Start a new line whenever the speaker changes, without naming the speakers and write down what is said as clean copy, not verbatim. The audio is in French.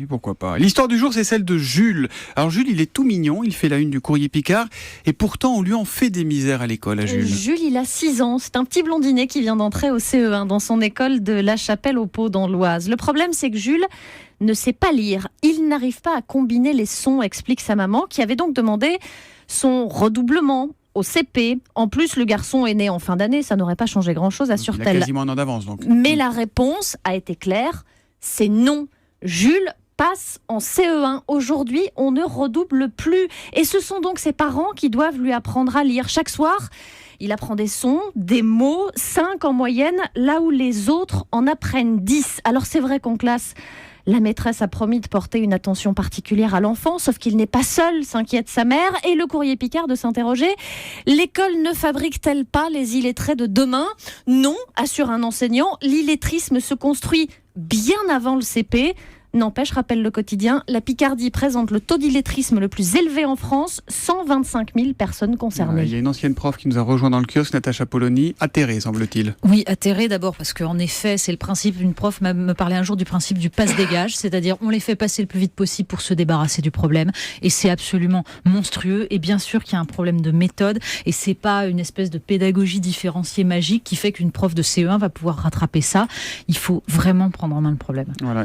Et pourquoi pas. L'histoire du jour, c'est celle de Jules. Alors Jules, il est tout mignon, il fait la une du Courrier Picard, et pourtant on lui en fait des misères à l'école, à Jules.
Jules, il a 6 ans. C'est un petit blondinet qui vient d'entrer au CE1 dans son école de La Chapelle-aux-Paux dans l'Oise. Le problème, c'est que Jules ne sait pas lire. Il n'arrive pas à combiner les sons, explique sa maman, qui avait donc demandé son redoublement au CP. En plus, le garçon est né en fin d'année, ça n'aurait pas changé grand-chose, assure-t-elle.
Il a quasiment un an d'avance, donc.
Mais la réponse a été claire, c'est non. Jules passe en CE1. Aujourd'hui, on ne redouble plus. Et ce sont donc ses parents qui doivent lui apprendre à lire. Chaque soir, il apprend des sons, des mots, 5 en moyenne, là où les autres en apprennent 10. Alors c'est vrai qu'en classe, la maîtresse a promis de porter une attention particulière à l'enfant, sauf qu'il n'est pas seul, s'inquiète sa mère, et le Courrier Picard de s'interroger. L'école ne fabrique-t-elle pas les illettrés de demain ? Non, assure un enseignant, l'illettrisme se construit bien avant le CP. N'empêche, rappelle le quotidien, la Picardie présente le taux d'illettrisme le plus élevé en France, 125 000 personnes concernées.
Il y a une ancienne prof qui nous a rejoint dans le kiosque, Natacha Polony, atterrée, semble-t-il.
Oui, atterrée d'abord, parce qu'en effet, c'est le principe, une prof me parlait un jour du principe du passe-dégage, c'est-à-dire on les fait passer le plus vite possible pour se débarrasser du problème, et c'est absolument monstrueux, et bien sûr qu'il y a un problème de méthode, et c'est pas une espèce de pédagogie différenciée magique qui fait qu'une prof de CE1 va pouvoir rattraper ça. Il faut vraiment prendre en main le problème.
Voilà.